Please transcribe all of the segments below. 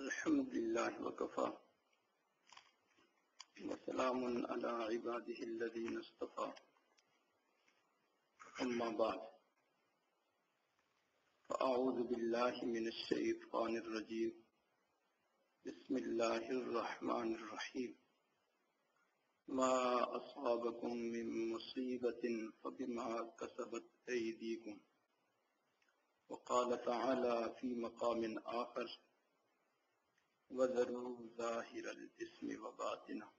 الحمد لله وكفى وسلام على عباده الذين اصطفى أما بعد فأعوذ بالله من الشيطان الرجيم بسم الله الرحمن الرحيم ما أصابكم من مصيبة فبما كسبت أيديكم وقال تعالى في مقام آخر وذروا ظاهر الإثم وباطنه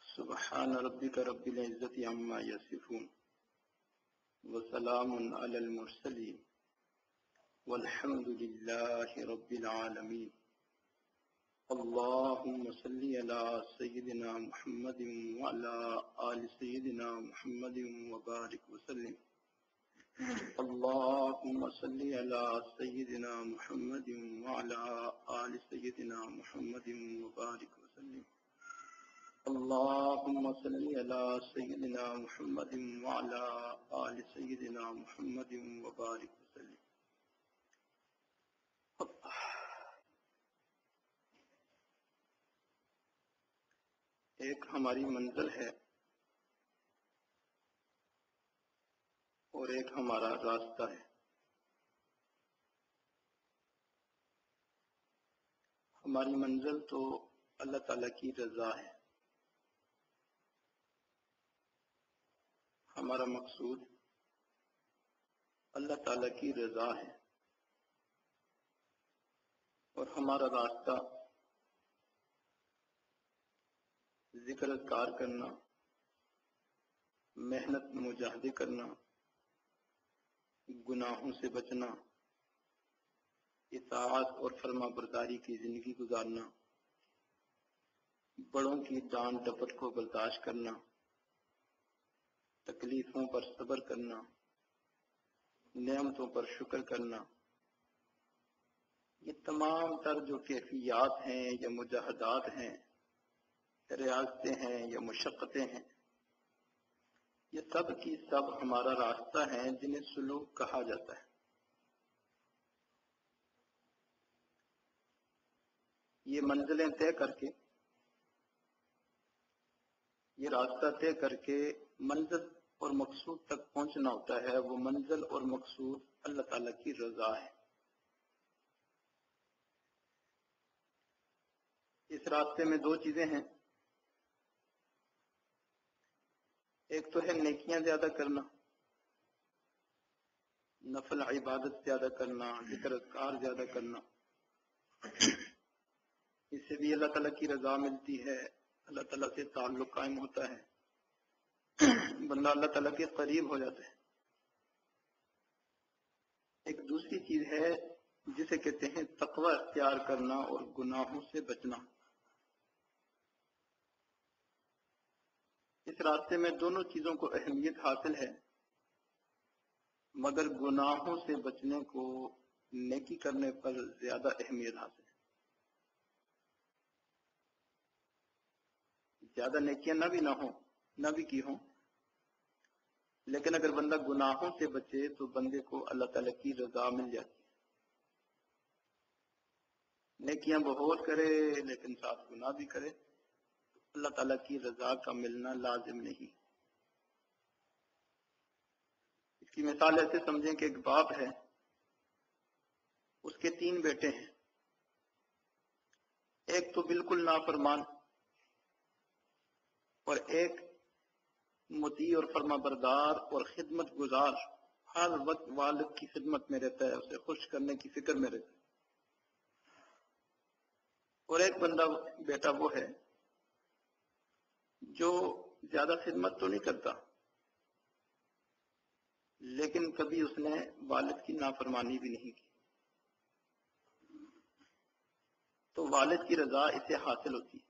سبحان ربك رب العزة عما يصفون وسلام على المرسلين والحمد لله رب العالمين اللهم صل على سيدنا محمد وعلى آل سيدنا محمد وبارك وسلم اللهم صل على سيدنا محمد وعلى آل سيدنا محمد وبارك وسلم اللهم صل على سيدنا محمد وعلى آل سيدنا محمد وبارك وسلم. ایک ہماری منزل ہے اور ایک ہمارا راستہ ہے. ہماری منزل تو اللہ تعالیٰ کی رضا ہے. ہمارا مقصود اللہ تعالیٰ کی رضا ہے اور ہمارا راستہ ذکر اذکار کرنا، محنت مجاہدے کرنا، گناہوں سے بچنا، اطاعت اور فرما برداری کی زندگی گزارنا، بڑوں کی ڈانٹ ڈپٹ کو برداشت کرنا، تکلیفوں پر صبر کرنا، نعمتوں پر شکر کرنا. یہ تمام تر جو کیفیات ہیں یا مجاہدات ہیں، ریاضتیں ہیں یا مشقتیں ہیں، یہ سب کی سب ہمارا راستہ ہیں جنہیں سلوک کہا جاتا ہے. یہ منزلیں طے کر کے، یہ راستہ طے کر کے منزل اور مقصود تک پہنچنا ہوتا ہے. وہ منزل اور مقصود اللہ تعالیٰ کی رضا ہے. اس راستے میں دو چیزیں ہیں. ایک تو ہے نیکیاں زیادہ کرنا، نفل عبادت زیادہ کرنا، ذکر اذکار زیادہ کرنا. اس سے بھی اللہ تعالیٰ کی رضا ملتی ہے، اللہ تعالیٰ سے تعلق قائم ہوتا ہے، بندہ اللہ تعالیٰ کے قریب ہو جاتا ہے. ایک دوسری چیز ہے جسے کہتے ہیں تقوی اختیار کرنا اور گناہوں سے بچنا. اس راستے میں دونوں چیزوں کو اہمیت حاصل ہے، مگر گناہوں سے بچنے کو نیکی کرنے پر زیادہ اہمیت حاصل ہے. زیادہ نیکیاں نہ بھی کی ہوں، لیکن اگر بندہ گناہوں سے بچے تو بندے کو اللہ تعالیٰ کی رضا مل جاتی ہے. نیکیاں بہت کرے لیکن ساتھ گناہ بھی کرے تو اللہ تعالیٰ کی رضا کا ملنا لازم نہیں. اس کی مثال ایسے سمجھیں کہ ایک باپ ہے، اس کے 3 بیٹے ہیں. ایک تو بالکل نافرمان اور ایک مطیع اور فرما بردار اور خدمت گزار، ہر وقت والد کی خدمت میں رہتا ہے، اسے خوش کرنے کی فکر میں رہتا ہے. اور ایک بیٹا وہ ہے جو زیادہ خدمت تو نہیں کرتا، لیکن کبھی اس نے والد کی نافرمانی بھی نہیں کی، تو والد کی رضا اسے حاصل ہوتی ہے.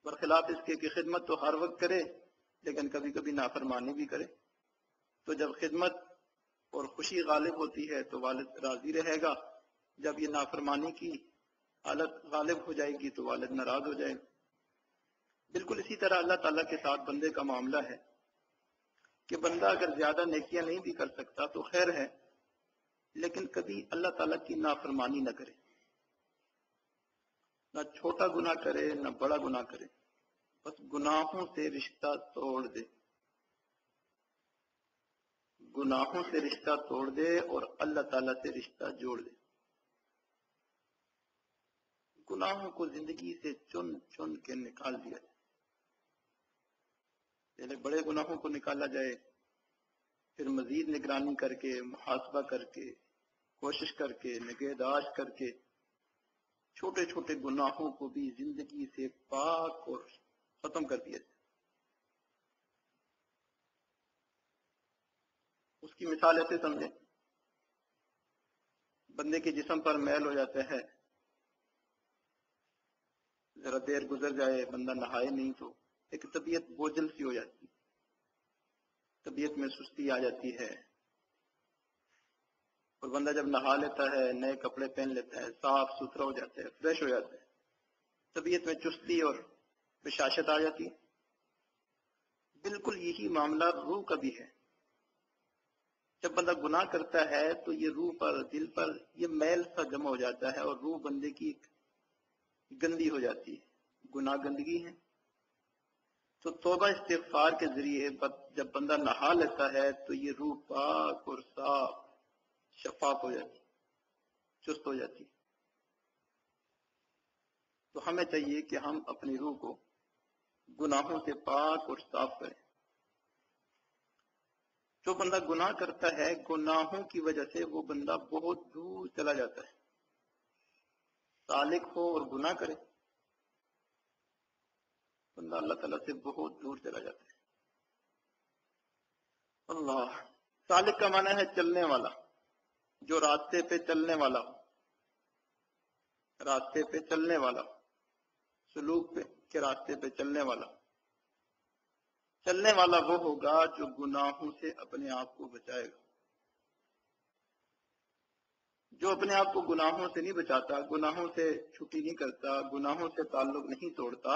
برخلاف اس کے کہ خدمت تو ہر وقت کرے لیکن کبھی کبھی نافرمانی بھی کرے، تو جب خدمت اور خوشی غالب ہوتی ہے تو والد راضی رہے گا، جب یہ نافرمانی کی حالت غالب ہو جائے گی تو والد ناراض ہو جائے گا. بالکل اسی طرح اللہ تعالیٰ کے ساتھ بندے کا معاملہ ہے کہ بندہ اگر زیادہ نیکیاں نہیں بھی کر سکتا تو خیر ہے، لیکن کبھی اللہ تعالیٰ کی نافرمانی نہ کرے، نہ چھوٹا گناہ کرے نہ بڑا گناہ کرے، بس گناہوں سے رشتہ توڑ دے، گناہوں سے رشتہ توڑ دے اور اللہ تعالیٰ سے رشتہ جوڑ دے۔ گناہوں کو زندگی سے چن چن کے نکال دیا جائے، پہلے بڑے گناہوں کو نکالا جائے، پھر مزید نگرانی کر کے، محاسبہ کر کے، کوشش کر کے، نگہداشت کر کے چھوٹے چھوٹے گناہوں کو بھی زندگی سے پاک اور ختم کر دیا جائے۔ اس کی مثال ایسے سمجھیں، بندے کے جسم پر میل ہو جاتا ہے، ذرا دیر گزر جائے، بندہ نہائے نہیں تو ایک طبیعت بوجھل سی ہو جاتی، طبیعت میں سستی آ جاتی ہے، اور بندہ جب نہا لیتا ہے، نئے کپڑے پہن لیتا ہے، صاف ستھرا ہو جاتا ہے، فریش ہو جاتا ہے، طبیعت میں چستی اور بشاشت آ جاتی ہے۔ بالکل یہی معاملہ روح کا بھی ہے۔ جب بندہ گناہ کرتا ہے تو یہ روح پر، دل پر یہ میل سا جمع ہو جاتا ہے، اور روح بندے کی گندی ہو جاتی ہے، گناہ گندگی ہے۔ تو توبہ استغفار کے ذریعے جب بندہ نہا لیتا ہے تو یہ روح پاک اور صاف شفاف ہو جاتی، چست ہو جاتی۔ تو ہمیں چاہیے کہ ہم اپنی روح کو گناہوں سے پاک اور صاف کریں۔ جو بندہ گناہ کرتا ہے، گناہوں کی وجہ سے وہ بندہ بہت دور چلا جاتا ہے۔ سالک ہو اور گناہ کرے، بندہ اللہ تعالیٰ سے بہت دور چلا جاتا ہے۔ اللہ، سالک کا معنی ہے چلنے والا، جو راستے پہ چلنے والا ہو، راستے پہ چلنے والا ہو، سلوک کے راستے پہ چلنے والا ہو۔ چلنے والا وہ ہوگا جو گناہوں سے اپنے آپ کو بچائے گا۔ جو اپنے آپ کو گناہوں سے نہیں بچاتا، گناہوں سے چھٹی نہیں کرتا، گناہوں سے تعلق نہیں توڑتا،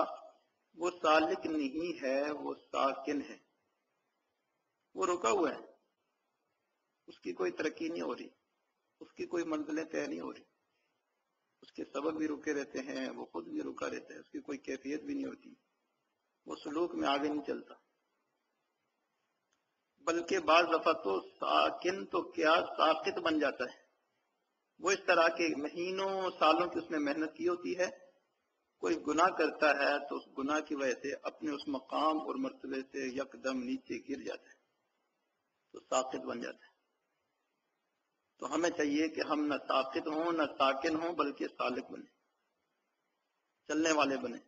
وہ سالک نہیں ہے، وہ ساکن ہے، وہ رکا ہوا ہے، اس کی کوئی ترقی نہیں ہو رہی، اس کی کوئی منزلیں طے نہیں ہو رہی، اس کے سبب بھی رکے رہتے ہیں، وہ خود بھی رکا رہتا ہے، اس کی کوئی کیفیت بھی نہیں ہوتی، وہ سلوک میں آگے نہیں چلتا۔ بلکہ بعض دفعہ تو ساکن تو کیا ساقط بن جاتا ہے۔ وہ اس طرح کے مہینوں سالوں کی اس نے محنت کی ہوتی ہے، کوئی گناہ کرتا ہے تو اس گناہ کی وجہ سے اپنے اس مقام اور مرتبے سے یکدم نیچے گر جاتا ہے، تو ساقط بن جاتا ہے۔ تو ہمیں چاہیے کہ ہم نہ ساقط ہوں نہ ساکن ہوں، بلکہ سالک بنیں، چلنے والے بنیں۔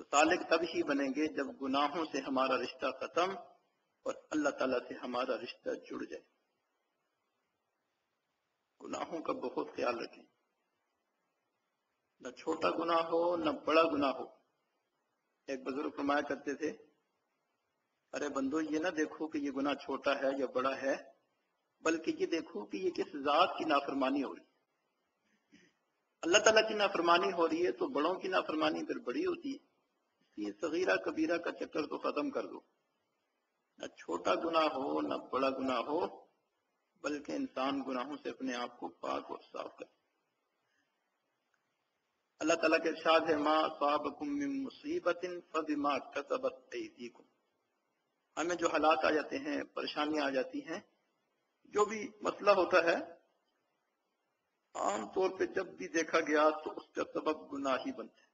تو سالک تب ہی بنیں گے جب گناہوں سے ہمارا رشتہ ختم اور اللہ تعالیٰ سے ہمارا رشتہ جڑ جائے۔ گناہوں کا بہت خیال رکھیں، نہ چھوٹا گناہ ہو نہ بڑا گناہ ہو۔ ایک بزرگ فرمایا کرتے تھے، ارے بندو یہ نہ دیکھو کہ یہ گناہ چھوٹا ہے یا بڑا ہے، بلکہ یہ دیکھو کہ یہ کس ذات کی نافرمانی ہو رہی ہے۔ اللہ تعالیٰ کی نافرمانی ہو رہی ہے تو بڑوں کی نافرمانی پھر بڑی ہوتی ہے، اس لیے صغیرہ کبیرہ کا چکر تو ختم کر دو، نہ چھوٹا گناہ ہو نہ بڑا گناہ ہو، بلکہ انسان گناہوں سے اپنے آپ کو پاک اور صاف کرے۔ اللہ تعالیٰ کے ارشاد ہے، ما اصابکم من مصیبت فبما کسبت ایدیکم۔ ہمیں جو حالات آ جاتے ہیں، پریشانیاں آ جاتی ہیں، جو بھی مسئلہ ہوتا ہے، عام طور پہ جب بھی دیکھا گیا تو اس کا سبب گناہ ہی بنتا ہے۔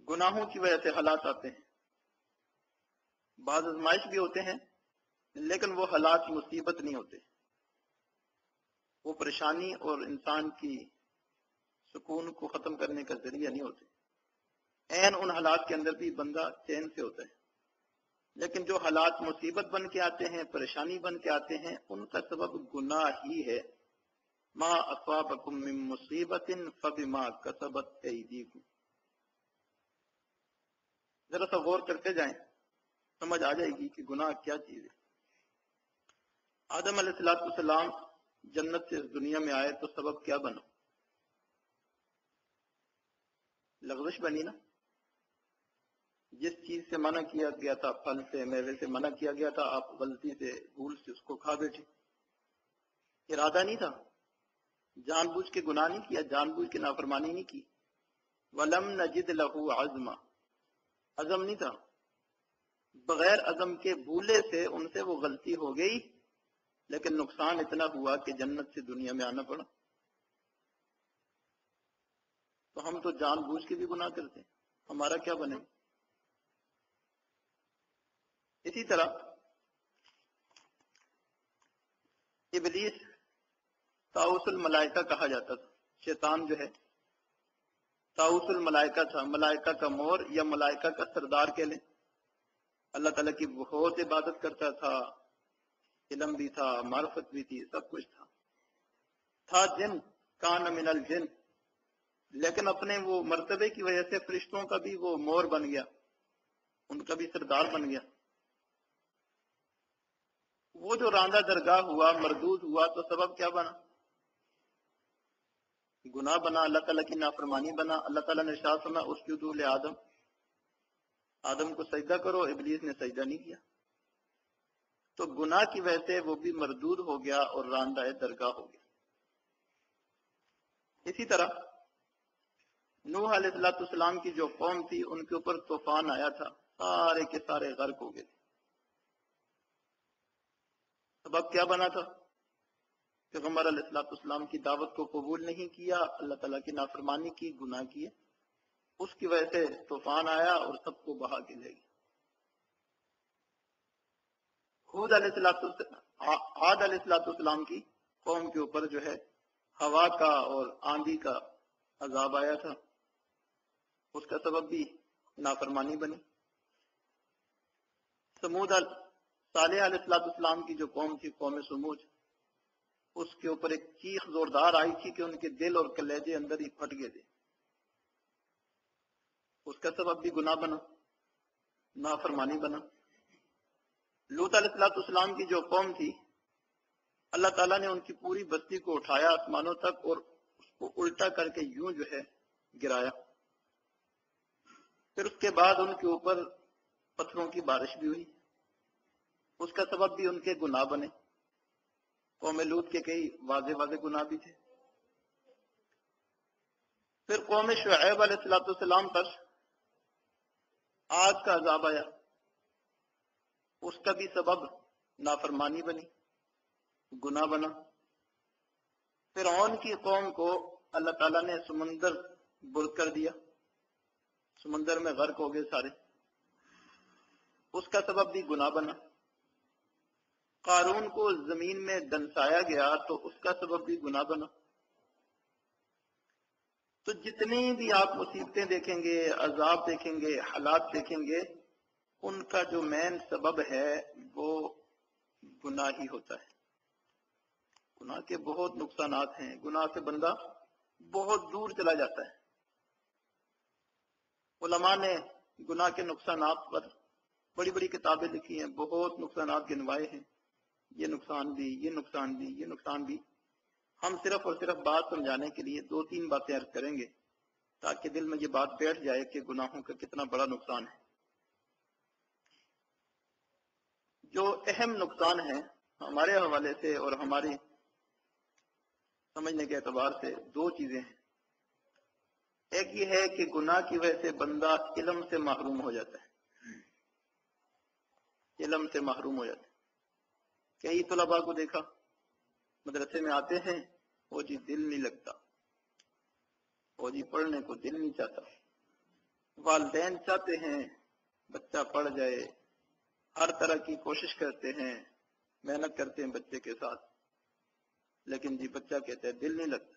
گناہوں کی وجہ سے حالات آتے ہیں، بعض آزمائش بھی ہوتے ہیں، لیکن وہ حالات مصیبت نہیں ہوتے، وہ پریشانی اور انسان کی سکون کو ختم کرنے کا ذریعہ نہیں ہوتے۔ عین ان حالات کے اندر بھی بندہ چین سے ہوتا ہے، لیکن جو حالات مصیبت بن کے آتے ہیں، پریشانی بن کے آتے ہیں، ان کا سبب گناہ ہی ہے۔ ما اصابکم من مصیبت فبما کسبت ایدیکم۔ ذرا سا غور کرتے جائیں، سمجھ آ جائے گی کہ گناہ کیا چیز ہے۔ آدم علیہ السلام جنت سے اس دنیا میں آئے تو سبب کیا بنا؟ لغزش بنی نا۔ جس چیز سے منع کیا گیا تھا، پھل سے، میوے سے منع کیا گیا تھا، آپ غلطی سے، بھول سے اس کو کھا بیٹھے، ارادہ نہیں تھا، جان بوجھ کے گناہ نہیں کیا، جان بوجھ کے نافرمانی نہیں کی. وَلَمْ نَجِدْ لَهُ عَزْمًا، عزم نہیں تھا، بغیر عزم کے بھولے سے ان سے وہ غلطی ہو گئی، لیکن نقصان اتنا ہوا کہ جنت سے دنیا میں آنا پڑا. تو ہم تو جان بوجھ کے بھی گناہ کرتے ہیں، ہمارا کیا بنے؟ اسی طرح ابلیس طاؤس الملائکہ کہا جاتا تھا. شیطان جو ہے طاؤس الملائکہ تھا، ملائکہ کا مور یا ملائکہ کا سردار کہہ لیں. اللہ تعالیٰ کی بہت عبادت کرتا تھا، علم بھی تھا، معرفت بھی تھی، سب کچھ تھا جن، کان من الجن، لیکن اپنے وہ مرتبے کی وجہ سے فرشتوں کا بھی وہ مور بن گیا، ان کا بھی سردار بن گیا. وہ جو راندہ درگاہ ہوا، مردود ہوا، تو سبب کیا بنا؟ گناہ بنا، اللہ تعالیٰ کی نافرمانی بنا. اللہ تعالیٰ نے ارشاد فرمایا اسجدوا لآدم، آدم کو سجدہ کرو، ابلیس نے سجدہ نہیں کیا. تو گناہ کی وجہ سے وہ بھی مردود ہو گیا اور راندہ درگاہ ہو گیا. اسی طرح نوح علیہ السلام کی جو قوم تھی، ان کے اوپر طوفان آیا تھا، سارے کے سارے غرق ہو گئے تھے. سبب کیا بنا تھا؟ پیغمبر علیہ السلام کی دعوت کو قبول نہیں کیا، اللہ تعالیٰ کی نافرمانی کی، گناہ کیے، اس کی وجہ سے طوفان آیا اور سب کو بہا کے لے گیا. عاد علیہ السلام کی قوم کے اوپر جو ہے ہوا کا اور آندھی کا عذاب آیا تھا، اس کا سبب بھی نافرمانی بنی. صالح علیہ السلام کی جو قوم تھی، قوم سمود، اس کے اوپر ایک چیخ زوردار آئی تھی کہ ان کے دل اور کلیجے اندر ہی پھٹ گئے تھے، اس کا سبب بھی گناہ بنا، نافرمانی بنا. لوط علیہ السلام کی جو قوم تھی، اللہ تعالیٰ نے ان کی پوری بستی کو اٹھایا آسمانوں تک اور اس کو الٹا کر کے یوں جو ہے گرایا. پھر اس کے بعد ان کے اوپر پتھروں کی بارش بھی ہوئی، اس کا سبب بھی ان کے گناہ بنے. قوم لوط کے کئی واضح واضح گناہ بھی تھے. پھر قوم شعیب علیہ السلام پر آگ کا عذاب آیا، اس کا بھی سبب نافرمانی بنی، گناہ بنا. فرعون کی قوم کو اللہ تعالیٰ نے سمندر برد کر دیا، سمندر میں غرق ہو گئے سارے، اس کا سبب بھی گناہ بنا. قارون کو زمین میں دنسایا گیا تو اس کا سبب بھی گناہ بنا. تو جتنی بھی آپ مصیبتیں دیکھیں گے، عذاب دیکھیں گے، حالات دیکھیں گے، ان کا جو مین سبب ہے وہ گناہ ہی ہوتا ہے. گناہ کے بہت نقصانات ہیں، گناہ سے بندہ بہت دور چلا جاتا ہے. علماء نے گناہ کے نقصانات پر بڑی بڑی کتابیں لکھی ہیں، بہت نقصانات گنوائے ہیں، یہ نقصان بھی، یہ نقصان بھی، یہ نقصان بھی. ہم صرف اور صرف بات سمجھانے کے لیے 2-3 باتیں عرض کریں گے تاکہ دل میں یہ بات بیٹھ جائے کہ گناہوں کا کتنا بڑا نقصان ہے. جو اہم نقصان ہے ہمارے حوالے سے اور ہماری سمجھنے کے اعتبار سے، 2 چیزیں ہیں. ایک یہ ہے کہ گناہ کی وجہ سے بندہ علم سے محروم ہو جاتا ہے، علم سے محروم ہو جاتا ہے. کئی طلباء کو دیکھا مدرسے میں آتے ہیں، وہ جی دل نہیں لگتا، وہ جی پڑھنے کو دل نہیں چاہتا. والدین چاہتے ہیں بچہ پڑھ جائے، ہر طرح کی کوشش کرتے ہیں، محنت کرتے ہیں بچے کے ساتھ، لیکن جی بچہ کہتا ہے دل نہیں لگتا.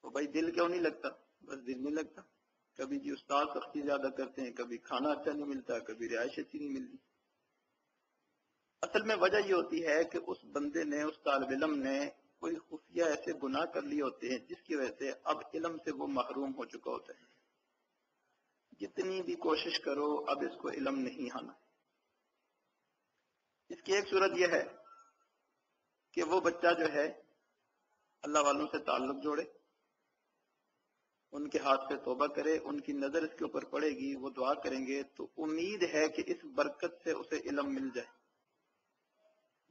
تو بھائی دل کیوں نہیں لگتا؟ بس دل نہیں لگتا. کبھی جی استاد سختی زیادہ کرتے ہیں، کبھی کھانا اچھا نہیں ملتا، کبھی رہائش اچھی نہیں ملتی. اصل میں وجہ یہ ہوتی ہے کہ اس بندے نے، اس طالب علم نے کوئی خفیہ ایسے گناہ کر لیے ہوتے ہیں جس کی وجہ سے اب علم سے وہ محروم ہو چکا ہوتا ہے. جتنی بھی کوشش کرو اب اس کو علم نہیں آنا. اس کی ایک صورت یہ ہے کہ وہ بچہ جو ہے اللہ والوں سے تعلق جوڑے، ان کے ہاتھ پہ توبہ کرے، ان کی نظر اس کے اوپر پڑے گی، وہ دعا کریں گے تو امید ہے کہ اس برکت سے اسے علم مل جائے.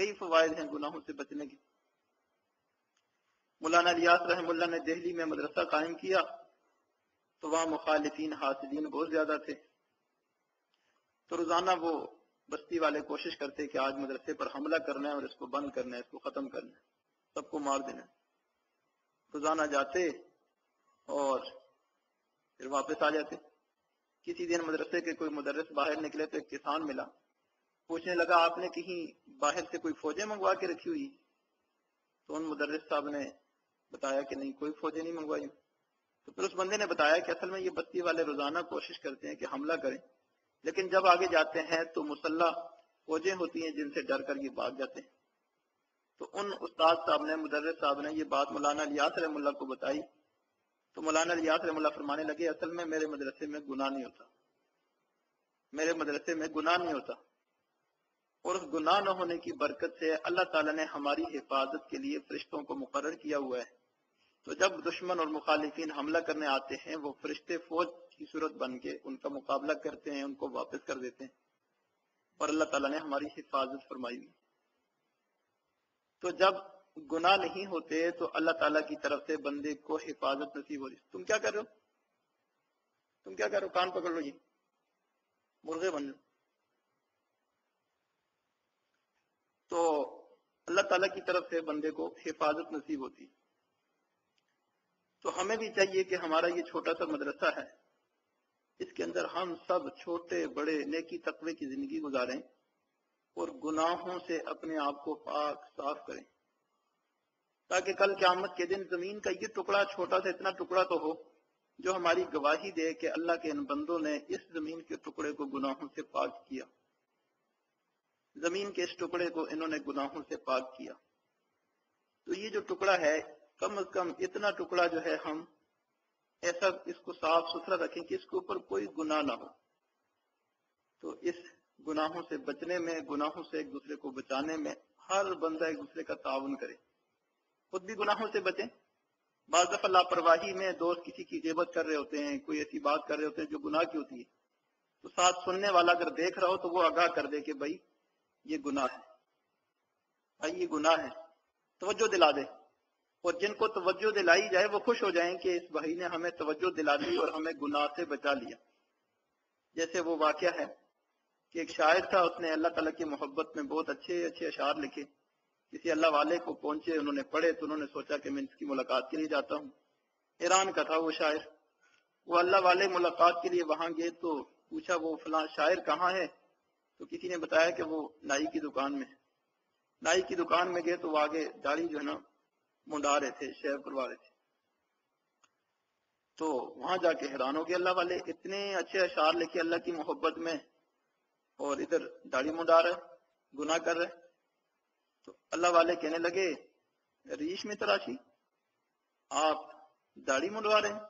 کئی فوائد ہیں گناہوں سے بچنے کے۔ مولانا الیاس رحم اللہ نے دہلی میں مدرسہ قائم کیا تو وہاں مخالفین حاسدین بہت زیادہ تھے، تو روزانہ وہ بستی والے کوشش کرتے کہ آج مدرسے پر حملہ کرنا ہے اور اس کو بند کرنا ہے، اس کو ختم کرنا ہے، سب کو مار دینا ہے۔ روزانہ جاتے اور پھر واپس آ جاتے۔ کسی دن مدرسے کے کوئی مدرس باہر نکلے تو ایک کسان ملا، پوچھنے لگا آپ نے کہیں باہر سے کوئی فوجیں منگوا کے رکھی ہوئی؟ تو ان مدرس صاحب نے بتایا کہ نہیں، کوئی فوجیں نہیں منگوائی۔ تو پھر اس بندے نے بتایا کہ اصل میں یہ بستی والے روزانہ کوشش کرتے ہیں کہ حملہ کریں، لیکن جب آگے جاتے ہیں تو مسلح فوجیں ہوتی ہیں جن سے ڈر کر یہ بھاگ جاتے ہیں۔ تو ان استاد صاحب نے، مدرس صاحب نے یہ بات مولانا الیاس رحم اللہ کو بتائی، تو مولانا الیاس رحم اللہ فرمانے لگے اصل میں میرے مدرسے میں گناہ نہیں ہوتا، میرے مدرسے میں گناہ نہیں ہوتا، اور اس گناہ نہ ہونے کی برکت سے اللہ تعالیٰ نے ہماری حفاظت کے لیے فرشتوں کو مقرر کیا ہوا ہے، تو جب دشمن اور مخالفین حملہ کرنے آتے ہیں وہ فرشتے فوج کی صورت بن کے ان کا مقابلہ کرتے ہیں، ان کو واپس کر دیتے ہیں، اور اللہ تعالیٰ نے ہماری حفاظت فرمائی ہوئی۔ تو جب گناہ نہیں ہوتے تو اللہ تعالیٰ کی طرف سے بندے کو حفاظت نصیب ہو رہی۔ تم کیا کر رہے ہو؟ تم کیا کر رہے ہو؟ کان پکڑ لو، جی مرغے بن جاؤ۔ تو اللہ تعالیٰ کی طرف سے بندے کو حفاظت نصیب ہوتی۔ تو ہمیں بھی چاہیے کہ ہمارا یہ چھوٹا سا مدرسہ ہے، اس کے اندر ہم سب چھوٹے بڑے نیکی تقوی کی زندگی گزاریں اور گناہوں سے اپنے آپ کو پاک صاف کریں، تاکہ کل قیامت کے دن زمین کا یہ ٹکڑا، چھوٹا سا اتنا ٹکڑا تو ہو جو ہماری گواہی دے کہ اللہ کے ان بندوں نے اس زمین کے ٹکڑے کو گناہوں سے پاک کیا، زمین کے اس ٹکڑے کو انہوں نے گناہوں سے پاک کیا۔ تو یہ جو ٹکڑا ہے، کم از کم اتنا ٹکڑا جو ہے ہم ایسا اس کو صاف ستھرا رکھیں کہ اس کے اوپر کوئی گناہ نہ ہو۔ تو اس گناہوں سے بچنے میں، گناہوں سے ایک دوسرے کو بچانے میں ہر بندہ ایک دوسرے کا تعاون کرے، خود بھی گناہوں سے بچیں۔ بعض دفعہ لاپرواہی میں دوست کسی کی غیبت کر رہے ہوتے ہیں، کوئی ایسی بات کر رہے ہوتے ہیں جو گناہ کی ہوتی ہے، تو ساتھ سننے والا اگر دیکھ رہا ہو تو وہ آگاہ کر دے کہ بھائی یہ گناہ ہے، بھائی یہ گناہ ہے، توجہ دلا دے۔ اور جن کو توجہ دلائی جائے وہ خوش ہو جائیں کہ اس بھائی نے ہمیں توجہ دلا دی اور ہمیں گناہ سے بچا لیا۔ جیسے وہ واقعہ ہے کہ ایک شاعر تھا، اس نے اللہ تعالیٰ کی محبت میں بہت اچھے اچھے اشعار لکھے، کسی اللہ والے کو پہنچے، انہوں نے پڑھے تو انہوں نے سوچا کہ میں اس کی ملاقات کے لیے جاتا ہوں۔ ایران کا تھا وہ شاعر، وہ اللہ والے ملاقات کے لیے وہاں گئے تو پوچھا وہ فلاں شاعر کہاں ہے؟ تو کسی نے بتایا کہ وہ نائی کی دکان میں۔ نائی کی دکان میں گئے تو وہ آگے داڑھی جو ہے نا منڈا رہے تھے، شیو کروا رہے تھے۔ تو وہاں جا کے حیران ہو گئے، اللہ والے اتنے اچھے اشعار لکھے اللہ کی محبت میں اور ادھر داڑھی منڈا رہے، گناہ کر رہے۔ تو اللہ والے کہنے لگے ریش میں تراشی، آپ داڑھی منڈوا رہے ہیں؟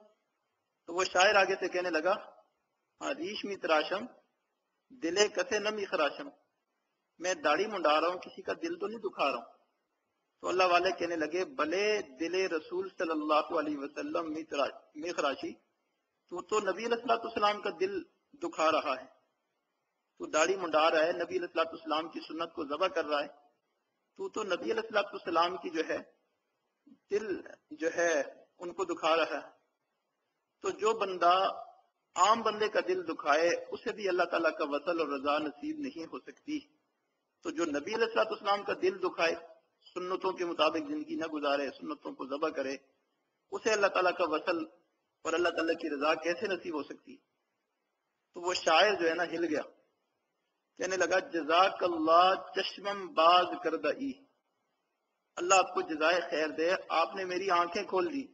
تو وہ شاعر آگے سے کہنے لگا ہاں ریش میں تراشم دلے کسے نمی خراشم، میں داڑھی منڈا رہا ہوں، کسی کا دل تو نہیں دکھا رہا ہوں۔ تو اللہ والے کہنے لگے بلے دل رسول صلی اللہ علیہ وسلم میں خراشی، تو نبی علیہ الصلوۃ والسلام کا دل دکھا رہا ہے، تو داڑھی منڈا رہا ہے، نبی علیہ الصلوۃ والسلام کی سنت کو ذبح کر رہا ہے، تو نبی علیہ الصلوۃ والسلام کی جو ہے دل جو ہے ان کو دکھا رہا ہے۔ تو جو بندہ عام بندے کا دل دکھائے اسے بھی اللہ تعالیٰ کا وصل اور رضا نصیب نہیں ہو سکتی۔ تو جو نبی علیہ الصلوۃ والسلام کا دل دکھائے، سنتوں کے مطابق زندگی نہ گزارے، سنتوں کو ذبح کرے، اسے اللہ تعالیٰ کا وصل اور اللہ تعالیٰ کی رضا کیسے نصیب ہو سکتی؟ تو وہ شاعر جو ہے نا ہل گیا، کہنے لگا جزاک اللہ چشمم باز کردئی، اللہ آپ کو جزائے خیر دے، آپ نے میری آنکھیں کھول دی۔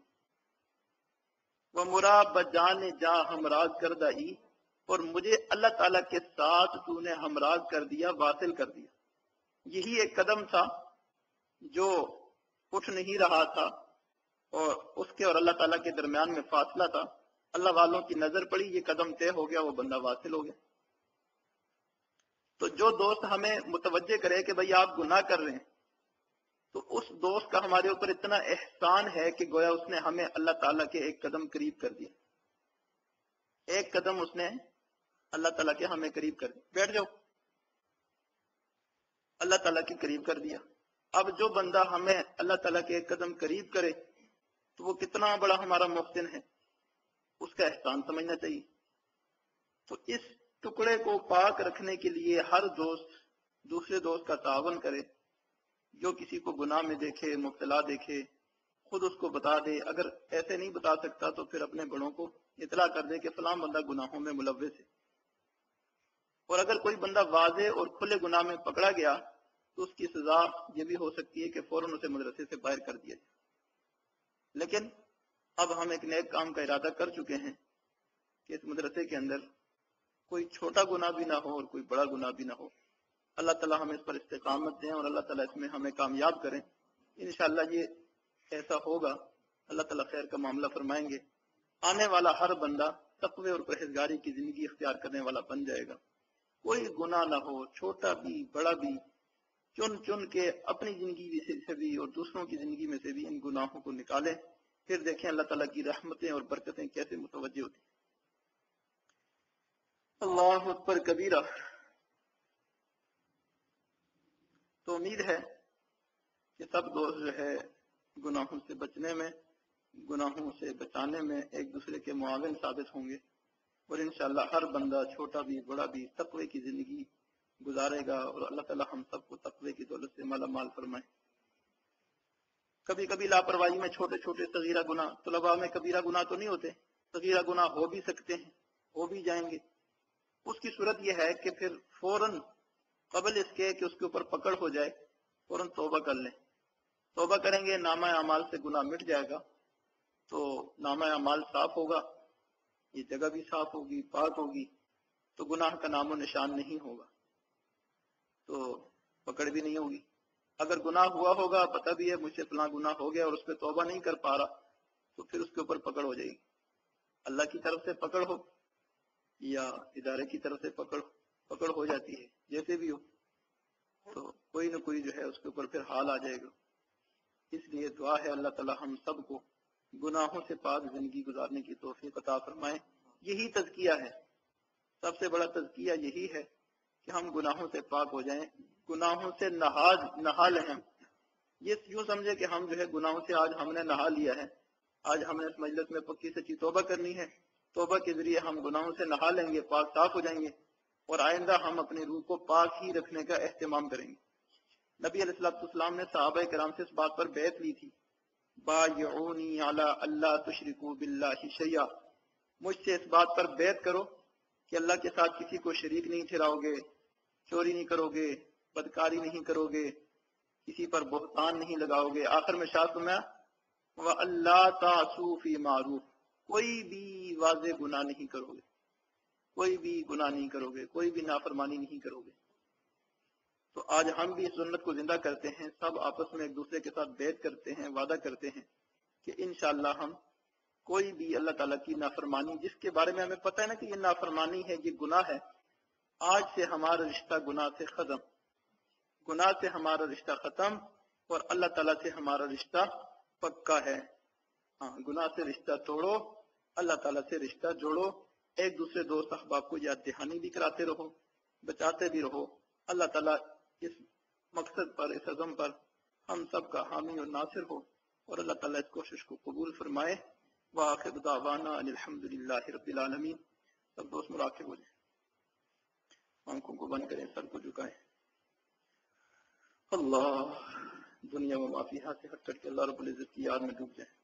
وہ مرا بجان جا ہمراز کردئی، اور مجھے اللہ تعالیٰ کے ساتھ تو نے ہمراز کر دیا، واصل کر دیا۔ یہی ایک قدم تھا جو اٹھ نہیں رہا تھا، اور اس کے اور اللہ تعالیٰ کے درمیان میں فاصلہ تھا، اللہ والوں کی نظر پڑی، یہ قدم طے ہو گیا، وہ بندہ واصل ہو گیا۔ تو جو دوست ہمیں متوجہ کرے کہ بھئی آپ گناہ کر رہے ہیں، تو اس دوست کا ہمارے اوپر اتنا احسان ہے کہ گویا اس نے ہمیں اللہ تعالیٰ کے ایک قدم قریب کر دیا، ایک قدم اس نے اللہ تعالیٰ کے ہمیں قریب کر دیا۔ بیٹھ جاؤ۔ اللہ تعالیٰ کے قریب کر دیا. اب جو بندہ ہمیں اللہ تعالیٰ کے ایک قدم قریب کرے تو وہ کتنا بڑا ہمارا محسن ہے، اس کا احسان سمجھنا چاہیے. تو اس ٹکڑے کو پاک رکھنے کے لیے ہر دوست دوسرے دوست کا تعاون کرے. جو کسی کو گناہ میں دیکھے، مبتلا دیکھے، خود اس کو بتا دے. اگر ایسے نہیں بتا سکتا تو پھر اپنے بڑوں کو اطلاع کر دے کہ فلاں بندہ گناہوں میں ملوث ہے. اور اگر کوئی بندہ واضح اور کھلے گناہ میں پکڑا گیا تو اس کی سزا یہ بھی ہو سکتی ہے کہ فوراً اسے مدرسے سے باہر کر دیا جائے. لیکن اب ہم ایک نیک کام کا ارادہ کر چکے ہیں کہ اس مدرسے کے اندر کوئی چھوٹا گناہ بھی نہ ہو اور کوئی بڑا گناہ بھی نہ ہو. اللہ تعالیٰ ہمیں اس پر استقامت دیں اور اللہ تعالیٰ اس میں ہمیں کامیاب کریں. انشاءاللہ یہ ایسا ہوگا، اللہ تعالیٰ خیر کا معاملہ فرمائیں گے. آنے والا ہر بندہ تقوی اور پرہیزگاری کی زندگی اختیار کرنے والا بن جائے گا. کوئی گناہ نہ ہو، چھوٹا بھی بڑا بھی، چن چن کے اپنی زندگی سے بھی اور دوسروں کی زندگی میں سے بھی ان گناہوں کو نکالیں. پھر دیکھیں اللہ تعالیٰ کی رحمتیں اور برکتیں کیسے متوجہ ہوتی. اللہ اکبر کبیرہ. تو امید ہے کہ سب دوست جو ہے گناہوں سے بچنے میں، گناہوں سے بچانے میں ایک دوسرے کے معاون ثابت ہوں گے. اور انشاءاللہ ہر بندہ چھوٹا بھی بڑا بھی تقوی کی زندگی گزارے گا اور اللہ تعالیٰ ہم سب کو تقوی کی دولت سے مالا مال فرمائے. کبھی کبھی لاپرواہی میں چھوٹے چھوٹے صغیرہ گناہ، طلباء میں کبیرہ گناہ تو نہیں ہوتے، صغیرہ گناہ ہو بھی سکتے ہیں، ہو بھی جائیں گے. اس کی صورت یہ ہے کہ پھر فوراً قبل اس کے کہ اس کے اوپر پکڑ ہو جائے فوراً توبہ کر لیں. توبہ کریں گے نامہ اعمال سے گناہ مٹ جائے گا، تو نامہ اعمال صاف ہوگا، یہ جگہ بھی صاف ہوگی، پاک ہوگی، تو گناہ کا نام و نشان نہیں ہوگا، تو پکڑ بھی نہیں ہوگی. اگر گناہ ہوا ہوگا، پتہ بھی ہے مجھ سے فلاں گناہ ہو گیا اور اس پہ توبہ نہیں کر پا رہا، تو پھر اس کے اوپر پکڑ ہو جائے گی. اللہ کی طرف سے پکڑ ہو یا ادارے کی طرف سے پکڑ ہو جاتی ہے، جیسے بھی ہو، تو کوئی نہ کوئی جو ہے اس کے اوپر پھر حال آ جائے گا. اس لیے دعا ہے اللہ تعالی ہم سب کو گناہوں سے پاک زندگی گزارنے کی توفیق عطا فرمائے. یہی تزکیہ ہے، سب سے بڑا تزکیہ یہی ہے کہ ہم گناہوں سے پاک ہو جائیں، گناہوں سے نہا لیں. یہ یوں سمجھے کہ ہم جو ہے گناہوں سے آج ہم نے نہا لیا ہے، آج ہم نے اس مجلس میں پکی سچی توبہ کرنی ہے، توبہ کے ذریعے ہم گناہوں سے نہا لیں گے، پاک صاف ہو جائیں گے، اور آئندہ ہم اپنی روح کو پاک ہی رکھنے کا اہتمام کریں گے. نبی علیہ السلام نے صحابہ کرام سے اس بات پر بیعت لی تھی، بایعونی علی اللہ تشرکوا باللہ شیئا، مجھ سے اس بات پر بیعت کرو کہ اللہ کے ساتھ کسی کو شریک نہیں ٹھہراؤ گے، چوری نہیں کرو گے، بدکاری نہیں کرو گے، کسی پر بہتان نہیں لگاؤ گے. آخر میں شاہ فرمایا وَأَلَّا تَعْصُوا فِي مَعْرُوفٍ، کوئی بھی واضح گناہ نہیں کرو گے، کوئی بھی گناہ نہیں کرو گے، کوئی بھی نافرمانی نہیں کرو گے. تو آج ہم بھی اس سنت کو زندہ کرتے ہیں، سب آپس میں ایک دوسرے کے ساتھ بیعت کرتے ہیں، وعدہ کرتے ہیں کہ انشاءاللہ ہم کوئی بھی اللہ تعالیٰ کی نافرمانی، جس کے بارے میں ہمیں پتہ ہے نا کہ یہ نافرمانی ہے، یہ گناہ ہے، آج سے ہمارا رشتہ گناہ سے ختم، گناہ سے ہمارا رشتہ ختم اور اللہ تعالیٰ سے ہمارا رشتہ پکا ہے. ہاں، گناہ سے رشتہ توڑو، اللہ تعالیٰ سے رشتہ جوڑو. ایک دوسرے دوست احباب کو یاد دہانی بھی کراتے رہو، بچاتے بھی رہو. اللہ تعالیٰ اس مقصد پر، اس عزم پر ہم سب کا حامی اور ناصر ہو، اور اللہ تعالیٰ اس کوشش کو قبول فرمائے. وآخر دعوانا ان الحمدللہ رب العالمین. سب دوست مراقب ہو جائیں، آنکھوں کو بند کریں، سر کو جھکائیں. اللہ، دنیا و معافیہ سے ہٹ کر کے اللہ رب العزت کی یاد میں ڈوب جائیں.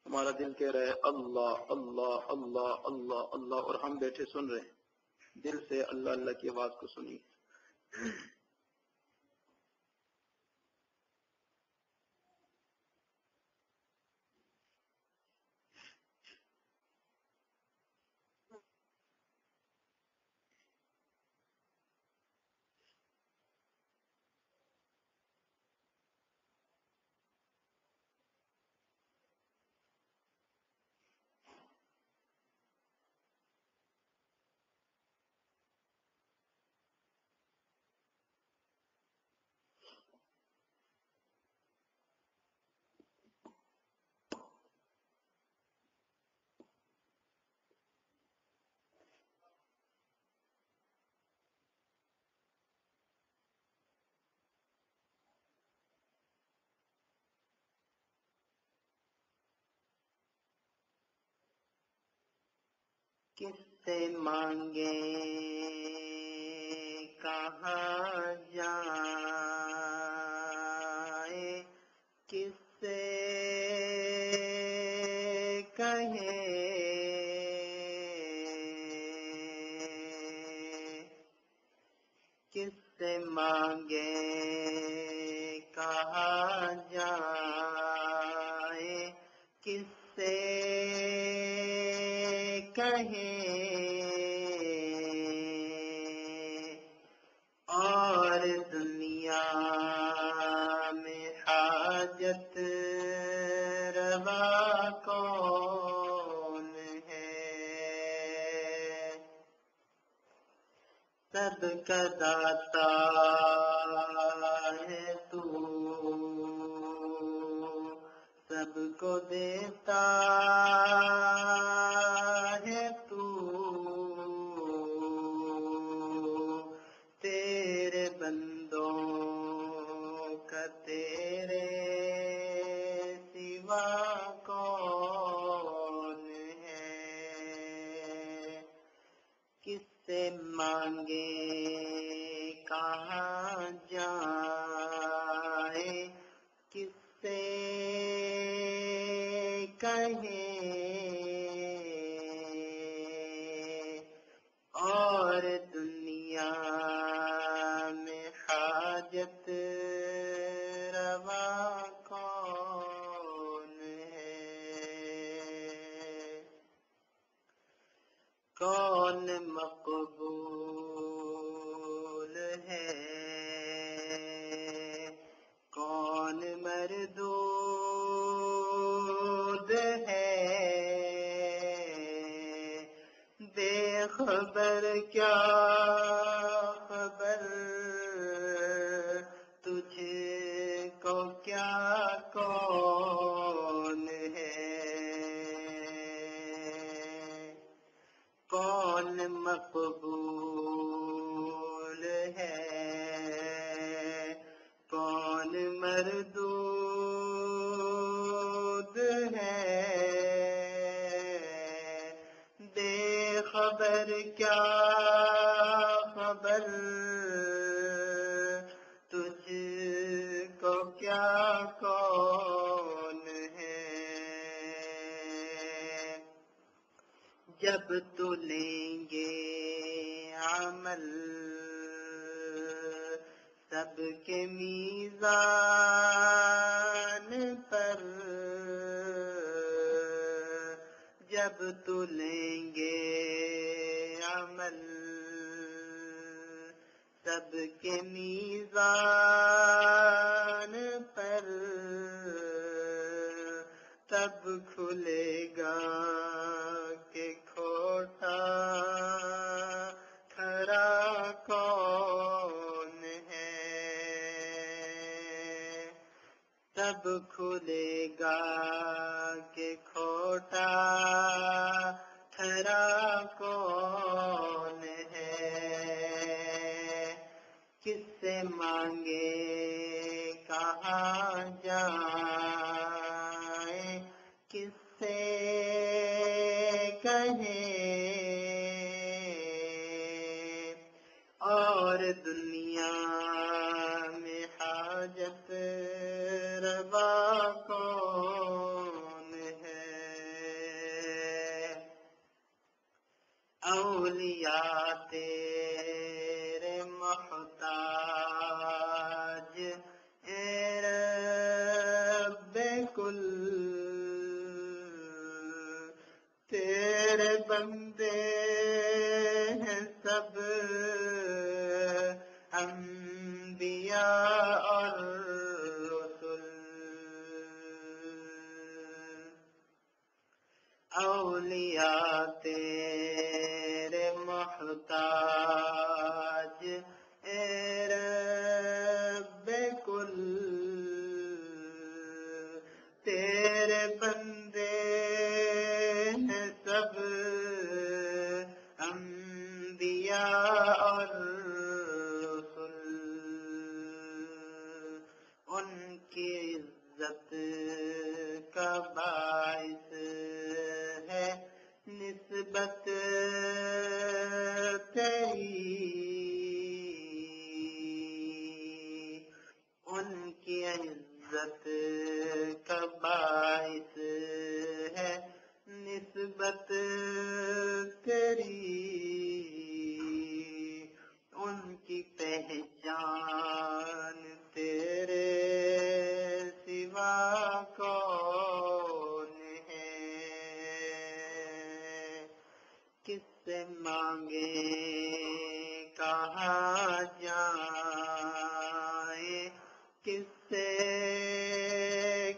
ہمارا دل کہہ رہا ہے اللہ اللہ اللہ اللہ اللہ، اور ہم بیٹھے سن رہے ہیں، دل سے اللہ اللہ کی آواز کو سنیے. کس سے مانگے کہاں جائے، کس سے کہے کس سے مانگے کہاں جائے، کس سے کہے اور دنیا میں حاجت روا کون ہے، سب کا داتا ہے تو، سب کو دیتا ہے تو، تیرے بندوں کا تیرے سوا کون ہے، کس سے مانگے کہاں جائے، کس سے کہے اور دنیا میں حاجت روا کون ہے، کون مقبول ہے، کون مردود ہے، بے خبر کیا خبر تجھ کو کیا کون ہے، کون مقبول ہے، کون مردود ہے، بے خبر کیا خبر تجھ کو کیا کون ہے، جب تو لیں گے عمل سب کے میزان پر، جب تو لیں گے عمل سب کے میزان پر، تب کھلے گا کہ کھوٹا کھرا کون ہے، تب کھلے گا کہ کھوٹا کھرا کون ہے، کس سے مانگے کہاں جائے، کس سے کہے اور دنیا میں حاجت روا کون ہے، اولیاء تیرے محتاج اے رب کل، تیرے بندے ہیں سب انبیاء اور رسل، اولیاء تیرے محتاج اے رب کل، تیرے بندے ہیں سب انبیاء اور رسل، ان کی عزت کا باعث ہے نسبت تیری ان کی عزت کا باعث ہے نسبت تیری ان کی پہچان تیرے سوا کون ہے کس سے مانگے کہاں جائے کس سے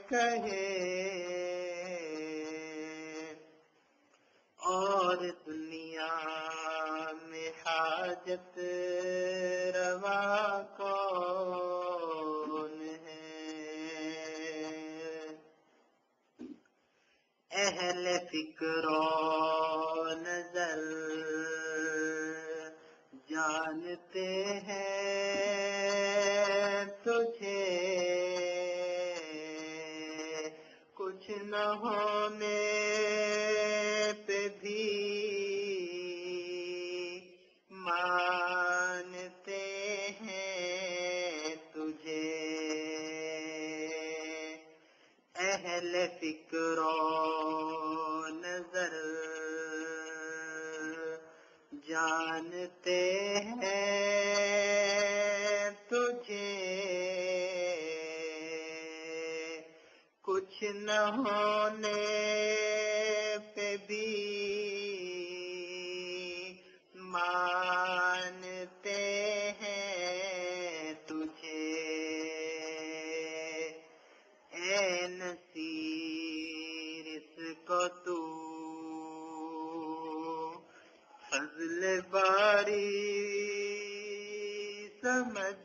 کہے اور دنیا میں حاجت روا کون ہے اہل فکر و نظر جانتے ہیں تجھے کچھ نہ ہونے پہ بھی مانتے ہیں تجھے اہل فکر و نظر جانتے ہیں تجھے کچھ نہ ہونے پہ بھی مانتے ہیں تجھے اے نصیر اس کو تو فضل باری سمجھ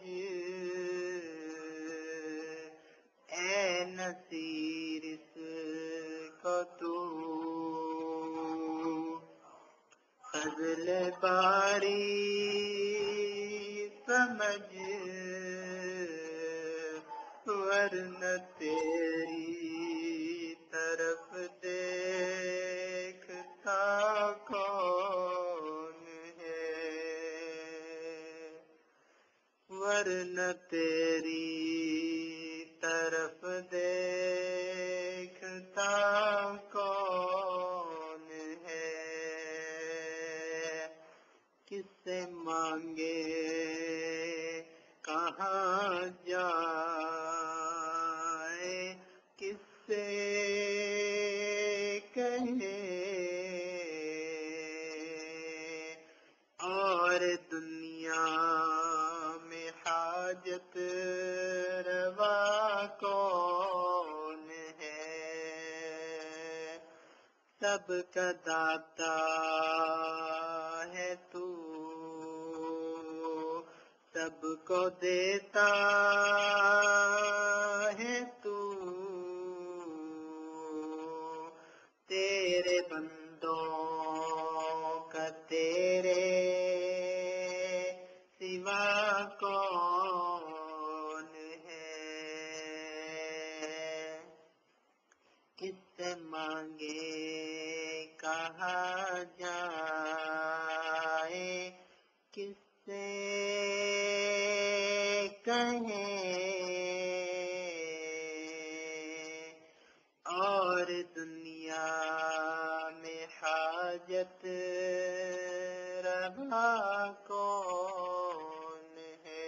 اے نصیر اس کو تو فضل باری سمجھ ورنہ تیری طرف دیکھتا کون ہے ورنہ تیری طرف دیکھتا کون ہے کس سے مانگے کہاں جائے کس سے کہے اور دنیا میں حاجت روا کون ہے سب کا داتا ہے تو سب کو دیتا ہے تو تیرے بندوں کا تیرے سوا کون ہے کس سے مانگے کہاں جائے کس سے کہیں اور دنیا میں حاجت روا کون ہے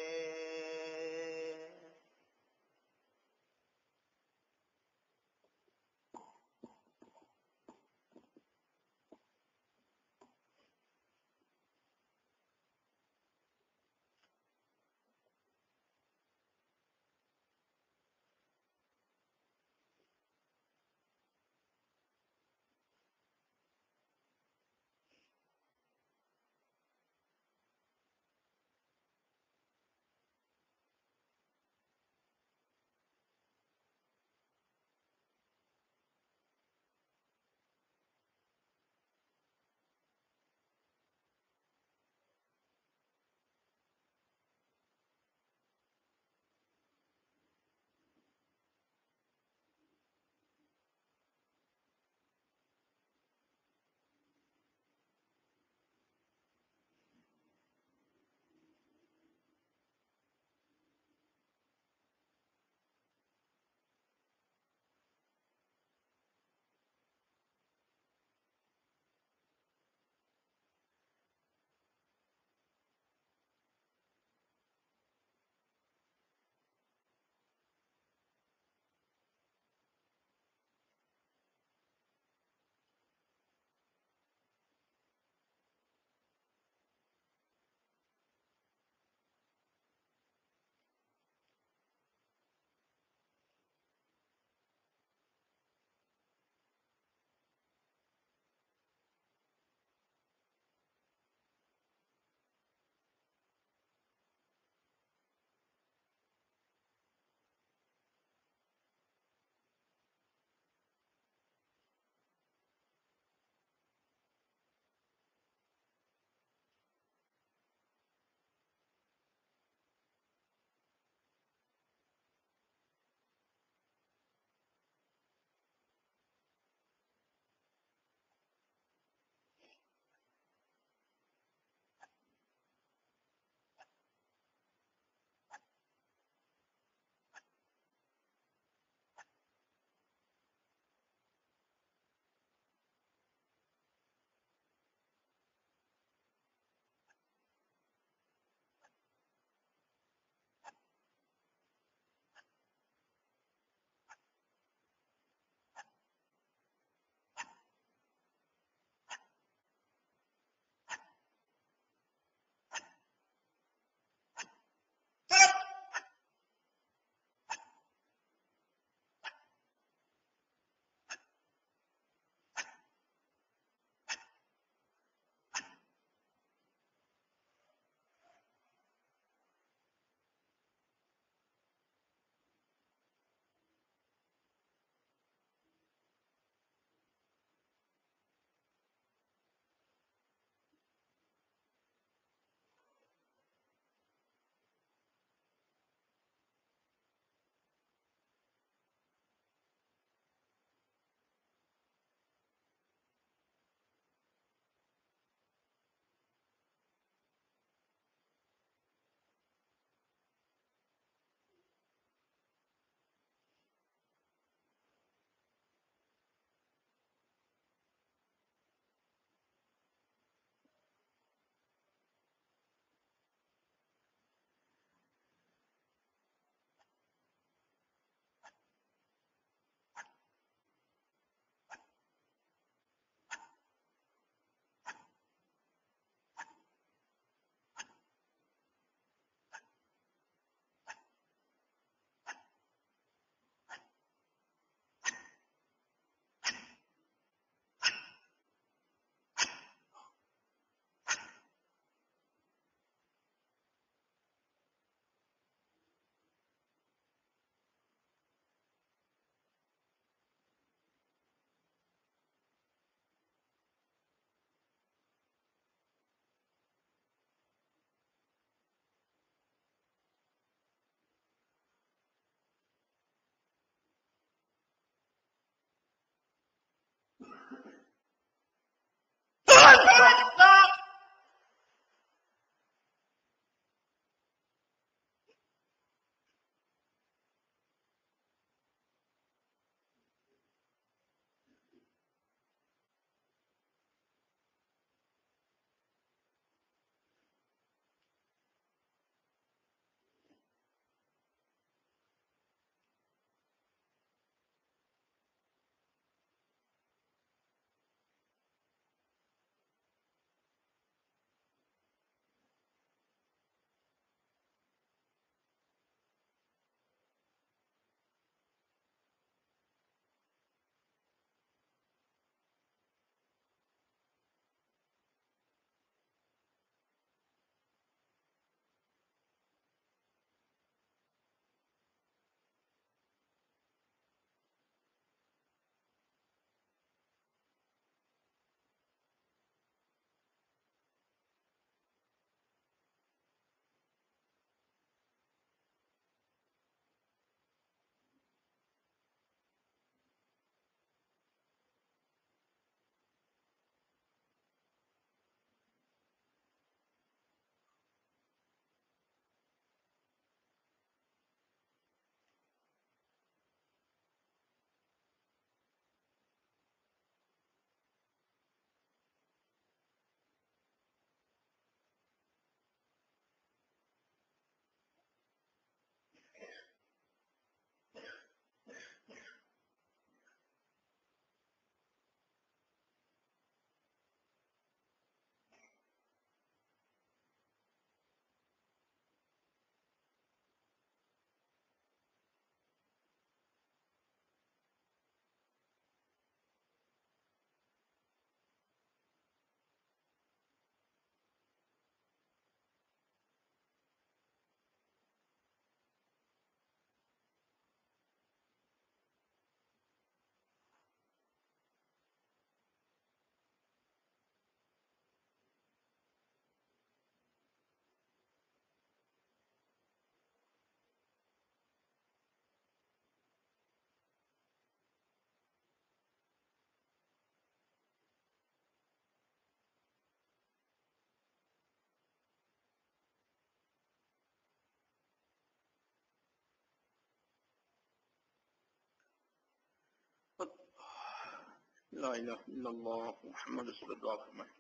لا الہ الا اللہ محمد رسول اللہ فرمائے.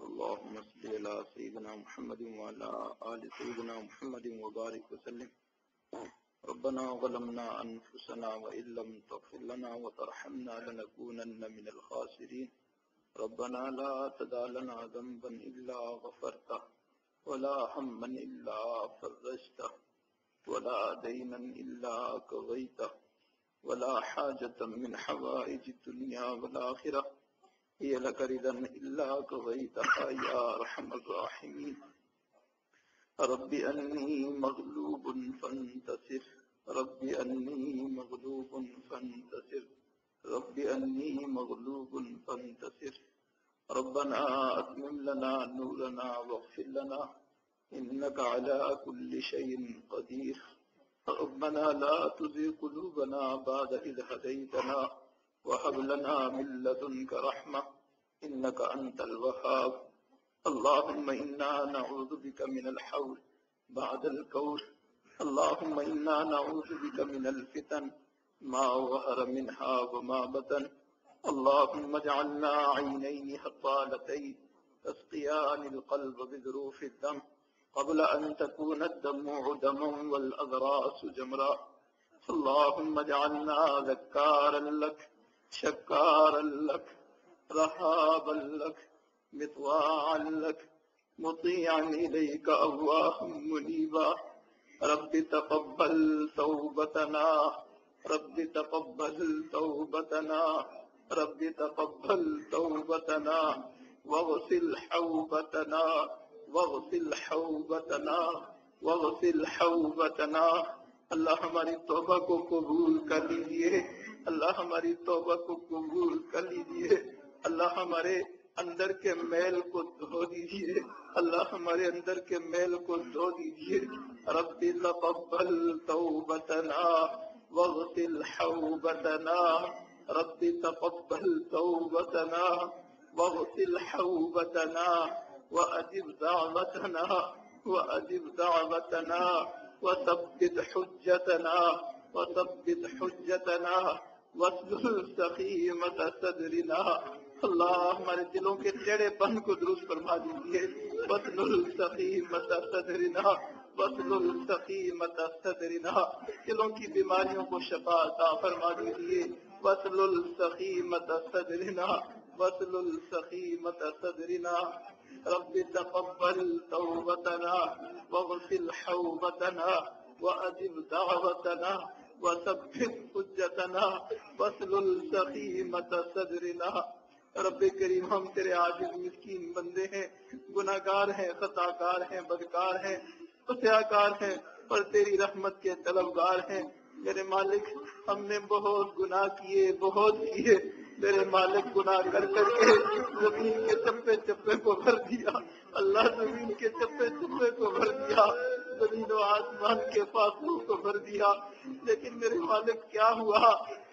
اللهم صل على سيدنا محمد وعلى آل سيدنا محمد وبارك وسلم. ربنا ظلمنا أنفسنا وإن لم تغفر لنا وترحمنا لنكونن من الخاسرين. ربنا لا تدع لنا ذنبا إلا غفرته ولا هما إلا فرجته ولا دينا إلا قضيته ولا حاجة من حوائج الدنيا والآخرة هي لك رضا إلا قضيتها يا أرحم الراحمين. رب أني مغلوب فانتصر. رب أني مغلوب فانتصر. رب أني مغلوب فانتصر. ربنا أتمم لنا نورنا واغفر لنا إنك على كل شيء قدير. ربنا لا تزغ قلوبنا بعد إذ هديتنا وهب لنا من لدنك رحمة إنك أنت الوهاب. اللهم إنا نعوذ بك من الحول بعد الكور. اللهم إنا نعوذ بك من الفتن ما ظهر منها وما بطن. اللهم اجعلنا عينين حطالتين تسقيان القلب بذروف الدم قبل أن تكون الدموع دما والأضراس جمرا. اللهم اجعلنا ذكارا لك شكارا لك رهابا لك مطواعا لك مطيعا إليك أواها منيبا. رب تقبل توبتنا. رب تقبل توبتنا. رب تقبل توبتنا واغسل حوبتنا واغسل حوبتنا واغسل حوبتنا. اللہ ہماری توبہ کو قبول کر لیجئے. اللہ ہماری توبہ کو قبول کر لیجئے. اللہ ہمارے اندر کے میل کو دھو دیجئے. اللہ ہمارے اندر کے میل کو دھو دیجئے. رب تقبل توبتنا واغسل حوبتنا. رب تقبل توبتنا واغسل حوبتنا وأجب دعوتنا وأجب دعوتنا وثبت حجتنا وثبت حجتنا واسلل سخيمة صدرنا. اللہ ہمارے دلوں کے ٹیڑے پن کو درست فرما دیجیے. واسلل سخيمة صدرنا واسلل سخيمة صدرنا. دلوں کی بیماریوں کو شفا عطا فرما دیجیے. واسلل سخيمة صدرنا واسلل سخيمة صدرنا. رب تقبل توبتنا واغسل حوبتنا وأجب دعوتنا وثبت حجتنا واسلل سخيمة صدرنا. رب کریم ہم تیرے عاجز مسکین بندے ہیں، گناہ گار ہیں، خطا کار ہیں، بدکار ہیں، خطاکار ہیں اور تیری رحمت کے طلبگار ہیں. میرے مالک ہم نے بہت گناہ کیے، بہت کیے. میرے مالک گناہ کر کر کے زمین کے چپے چپے کو بھر دیا. اللہ زمین کے چپے چپے کو بھر دیا. زمین و آسمان کے فاصلوں کو بھر دیا. لیکن میرے مالک کیا ہوا؟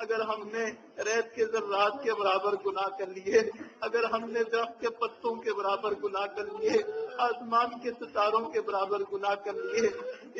اگر ہم نے ریت کے ذرات کے برابر گناہ کر لیے، اگر ہم نے درخت کے پتوں کے برابر گناہ کر لیے، آسمان کے ستاروں کے برابر گناہ کر لیے،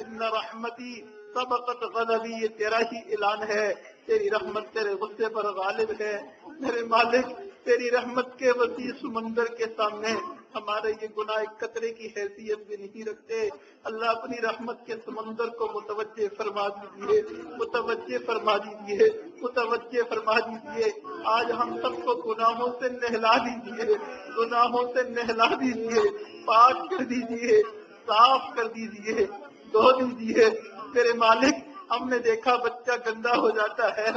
ان رحمتی سبقت غضبی، یہ تیرا ہی اعلان ہے. تیری رحمت تیرے غصے پر غالب ہے. میرے مالک تیری رحمت کے وسیع سمندر کے سامنے ہمارے یہ گناہ ایک قطرے کی حیثیت بھی نہیں رکھتے. اللہ اپنی رحمت کے سمندر کو متوجہ فرما دیجیے، متوجہ فرما دیجیے، متوجہ فرما دیجیے. آج ہم سب کو گناہوں سے نہلا دیجیے، گناہوں سے نہلا دیجیے، پاک کر دیجیے، صاف کر دیجیے، دھو دیجیے. میرے مالک ہم نے دیکھا بچہ گندا ہو جاتا ہے،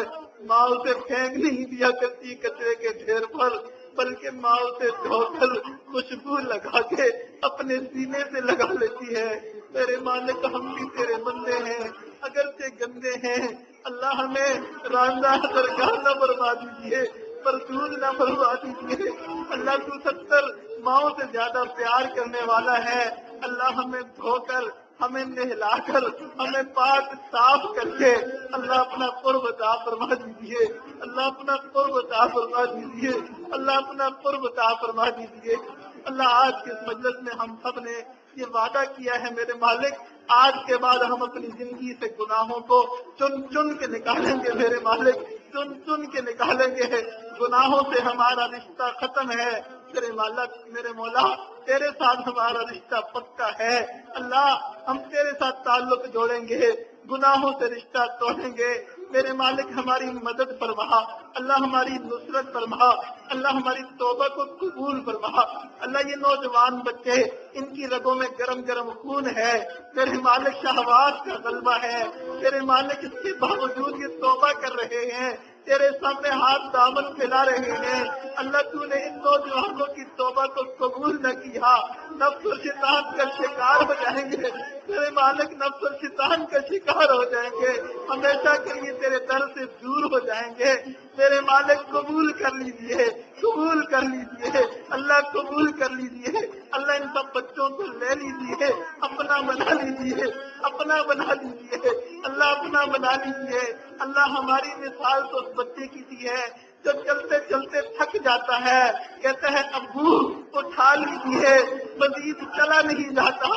ماں اسے پھینک نہیں دیا کرتی کچرے کے ڈھیر پر، بلکہ ماں اسے دھو کر خوشبو لگا کے اپنے سینے سے لگا لیتی ہے. میرے مالک ہم بھی تیرے بندے ہیں، اگرچہ گندے ہیں. اللہ ہمیں راندہ درگاہ نہ بروا دیجیے، پردود نہ بروا دیجیے. اللہ تو 70 ماؤں سے زیادہ پیار کرنے والا ہے. اللہ ہمیں دھو کر، ہمیں نہلا کر، ہمیں پاک صاف کر کے اللہ اپنا قرب عطا فرما دیجیے. اللہ اپنا قرب عطا فرما دیجیے. اللہ اپنا قرب عطا فرما دیجیے. اللہ آج کے اس مجلس میں ہم سب نے یہ وعدہ کیا ہے میرے مالک، آج کے بعد ہم اپنی زندگی سے گناہوں کو چن چن کے نکالیں گے میرے مالک، چن چن کے نکالیں گے، گناہوں سے ہمارا رشتہ ختم ہے میرے مالک، میرے مولا تیرے ساتھ ہمارا رشتہ پکا ہے، اللہ ہم تیرے ساتھ تعلق جوڑیں گے، گناہوں سے رشتہ توڑیں گے میرے مالک، ہماری مدد فرما، اللہ ہماری نصرت فرما، اللہ ہماری توبہ کو قبول فرما، اللہ یہ نوجوان بچے ان کی رگوں میں گرم گرم خون ہے میرے مالک، شہوات کا غلبہ ہے میرے مالک، اس کے باوجود یہ توبہ کر رہے ہیں، تیرے سامنے ہاتھ دامن پھیلا رہے ہیں، اللہ تو نے ان نوجوانوں کی توبہ کو قبول نہ کیا، نفس و شیطان کا شکار ہو جائیں گے میرے مالک، نفس و شیطان کا شکار ہو جائیں گے، ہمیشہ کے لیے تیرے در سے دور ہو جائیں گے میرے مالک، قبول کر لیجئے، قبول کر لیجئے اللہ، قبول کر لیجئے اللہ، ان سب بچوں کو لے لیجئے، اپنا بنا لیجئے، اپنا بنا لیجئے اللہ، اپنا بنا لیجئے اللہ، ہماری مثال تو اس بچے کی سی ہے جو چلتے چلتے تھک جاتا ہے، کہتا ہے ابو اٹھا لیجیے، مزید چلا نہیں جاتا،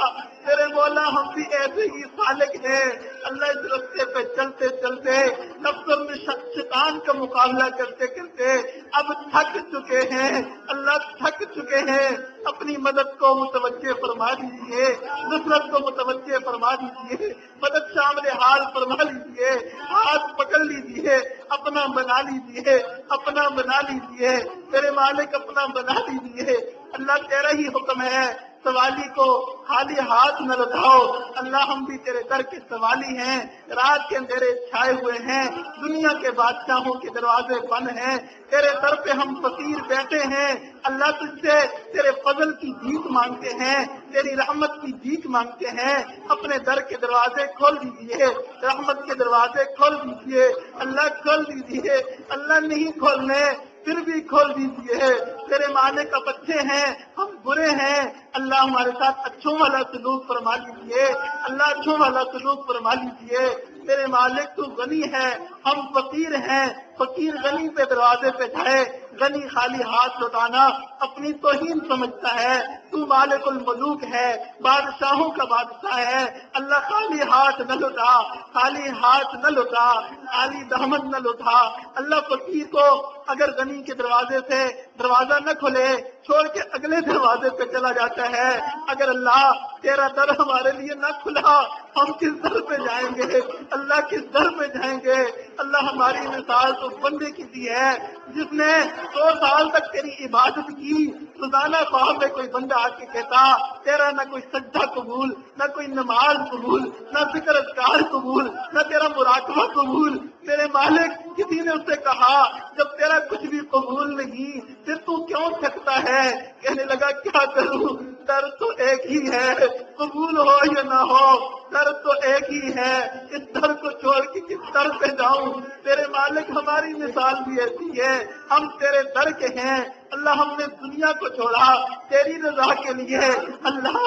تیرے مولا ہم بھی ایسے ہی سالک ہیں اللہ، اس رستے پہ چلتے چلتے نفس میں شیطان کا مقابلہ کرتے کرتے اب تھک چکے ہیں اللہ، تھک چکے ہیں، اپنی مدد کو متوجہ فرما دیجیے، نصرت کو متوجہ فرما دیجیے، مدد شامل حال فرما لیجیے، ہاتھ پکڑ لیجیے، اپنا بنا لیجیے، اپنا بنا لیجیے میرے مالک، اپنا بنا لیجیے اللہ، تیرا ہی حکم ہے سوالی کو خالی ہاتھ نہ لوٹاؤ اللہ، ہم بھی تیرے در کے سوالی ہیں، رات کے اندھیرے چھائے ہوئے ہیں، دنیا کے بادشاہوں کے دروازے بند ہیں، تیرے در پہ ہم فقیر بیٹھے ہیں اللہ، تجھ سے تیرے فضل کی بھیک مانگتے ہیں، تیری رحمت کی بھیک مانگتے ہیں، اپنے در کے دروازے کھول دیجیے، رحمت کے دروازے کھول دیجیے اللہ، کھول دیجیے اللہ، نہیں کھولنے پھر بھی کھول دیجیے تیرے مالک، اب اچھے ہیں ہم برے ہیں اللہ، ہمارے ساتھ اچھوں والا سلوک فرما لیجیے اللہ، اچھوں والا سلوک فرما لیجیے میرے مالک، تو غنی ہے ہم فقیر ہیں، فقیر غنی پہ دروازے پہ جائے، غنی خالی ہاتھ لوٹانا اپنی توہین سمجھتا ہے، تو مالک الملوک ہے، بادشاہوں کا بادشاہ ہے اللہ، خالی ہاتھ نہ لوٹا، خالی ہاتھ نہ لوٹا، خالی دامن نہ لوٹا اللہ، فقیر کو اگر غنی کے دروازے سے دروازہ نہ کھلے چھوڑ کے اگلے دروازے پہ چلا جاتا ہے، اگر اللہ تیرا در ہمارے لیے نہ کھلا ہم کس در پہ جائیں گے اللہ، کس در پہ جائیں گے اللہ، ہماری مثال تو بندے کی سی ہے جس نے 100 سال تک تیری عبادت کی، روزانہ خواب میں کوئی بندہ آ کے کہتا تیرا نہ کوئی سجدہ قبول، نہ کوئی نماز قبول، نہ ذکر اذکار قبول، نہ تیرا مراقبہ قبول میرے مالک، کسی نے اس سے کہا جب تیرا کچھ بھی قبول نہیں پھر تو کیوں تھکتا ہے، کہنے لگا کیا کروں، در تو ایک ہی ہے، قبول ہو یا نہ ہو در تو ایک ہی ہے، اس در کو چھوڑ کے کس در پہ جاؤں تیرے مالک، ہماری مثال بھی ایسی ہے، ہم تیرے در کے ہیں اللہ، ہم نے دنیا کو چھوڑا تیری رضا کے لیے اللہ،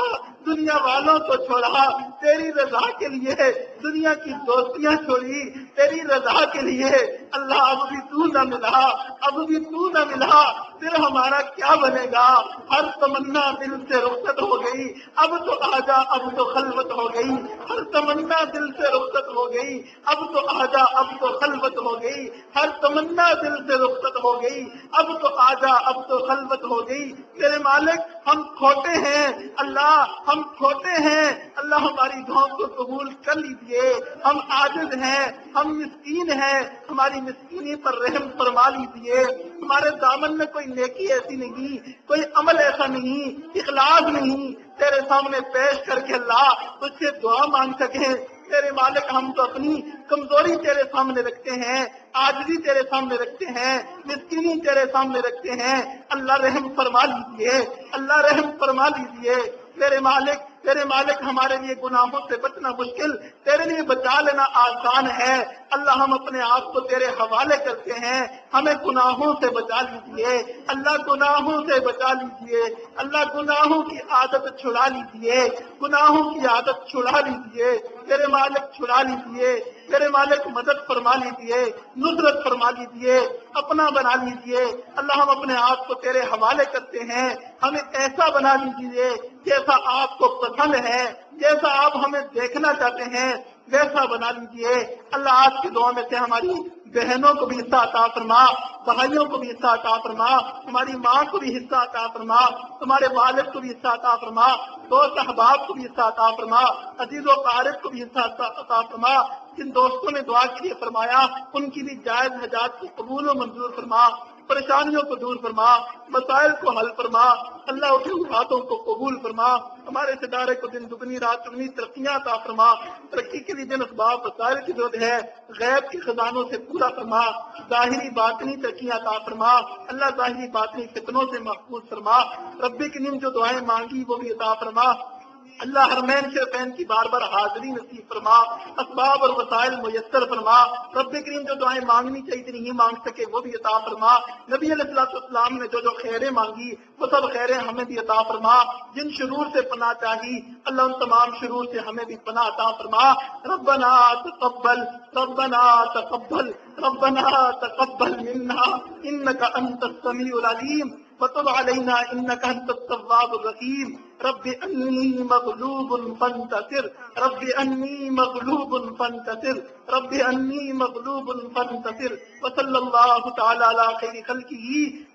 دنیا والوں کو چھوڑا تیری رضا کے لیے، دنیا کی دوستیاں چھوڑی تیری رضا کے لیے اللہ، اب بھی تو نہ ملا، اب بھی تو نہ ملا پھر ہمارا کیا بنے گا، ہر تمنا دل سے رخصت ہو گئی، اب تو آجا اب تو خلوت ہو گئی، ہر تمنا دل سے رخصت ہو گئی، اب تو آجا اب تو خلوت ہو گئی، ہر تمنا دل سے رخصت ہو گئی، اب تو آجا اب تو خلوت ہو گئی تیرے مالک، ہم کھوٹے ہیں اللہ، ہم کھوٹے ہیں اللہ، ہماری دعاؤں کو قبول کر لیجئے، ہم عاجز ہیں، ہم مسکین ہیں، ہماری مسکینی پر رحم فرما لیجئے، ہمارے دامن میں کوئی نیکی ایسی نہیں، کوئی عمل ایسا نہیں، اخلاص نہیں تیرے سامنے پیش کر کے اللہ تجھ سے دعا مانگ سکیں تیرے مالک، ہم تو اپنی کمزوری تیرے سامنے رکھتے ہیں، عاجزی تیرے سامنے رکھتے ہیں، مسکینی تیرے سامنے رکھتے ہیں اللہ، رحم فرما لیجئے اللہ، رحم فرما لیجئے تیرے مالک، ہمارے لیے گناہوں سے بچنا مشکل، تیرے لیے بچا لینا آسان ہے اللہ، ہم اپنے آپ کو تیرے حوالے کرتے ہیں، ہمیں گناہوں سے بچا لیجئے اللہ، گناہوں سے بچا لیجئے اللہ، گناہوں کی عادت چھڑا لیجئے، گناہوں کی عادت چھڑا لیجئے تیرے مالک، چھڑا لیجئے میرے مالک مدد فرما لیجیے، نصرت فرما لیجیے، اپنا بنا لیجیے۔ اللہ ہم اپنے آپ کو تیرے حوالے کرتے ہیں، ہمیں ایسا بنا لیجیے جیسا آپ کو پسند ہے، جیسا آپ ہمیں دیکھنا چاہتے ہیں ویسا بنا لیجیے۔ اللہ آج کی دعا میں سے ہماری بہنوں کو بھی حصہ عطا فرما، بھائیوں کو بھی حصہ عطا فرما، ہماری ماں کو بھی حصہ عطا فرما، تمہارے والد کو بھی حصہ عطا فرما، دوست احباب کو بھی حصہ عطا فرما، عزیز و قارب کو بھی حصہ عطا فرما۔ جن دوستوں نے دعا کے لیے فرمایا ان کی بھی جائز حاجات کو قبول و منظور فرما، پریشانیوں کو دور فرما، مسائل کو حل فرما۔ اللہ اٹھی باتوں کو قبول فرما، ہمارے اس ادارے کو دن دگنی رات چگنی ترقیاں عطا فرما۔ ترقی کے لیے جن اسباب وسائل کی ضرورت ہے غیب کے خزانوں سے پورا فرما، ظاہری باطنی ترقیاں عطا فرما۔ اللہ ظاہری باطنی فتنوں سے محفوظ فرما۔ رب کریم جو دعائیں مانگی وہ بھی عطا فرما۔ اللہ حرمین شریفین کی بار بار حاضری نصیب فرما، اسباب اور وسائل میسر فرما۔ رب کریم جو دعائیں مانگنی چاہیے تھی نہیں مانگ سکے وہ بھی عطا فرما۔ نبی علیہ السلام نے جو خیریں مانگی وہ سب خیریں ہمیں بھی عطا فرما۔ جن شرور سے پناہ چاہی اللہ ان تمام شرور سے ہمیں بھی پناہ عطا فرما۔ ربنا تقبل ربنا تقبل ربنا تقبل منا انك انت السميع العليم وتب علينا انك انت التواب الرحيم۔ رب انی مغلوب فانتصر رب انی مغلوب فانتصر رب انی مغلوب فانتصر۔ وصلی اللہ تعالی علی خیر خلقہ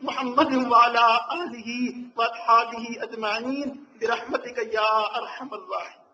محمد وعلی آلہ واصحابہ اجمعین برحمتک یا ارحم الراحمین۔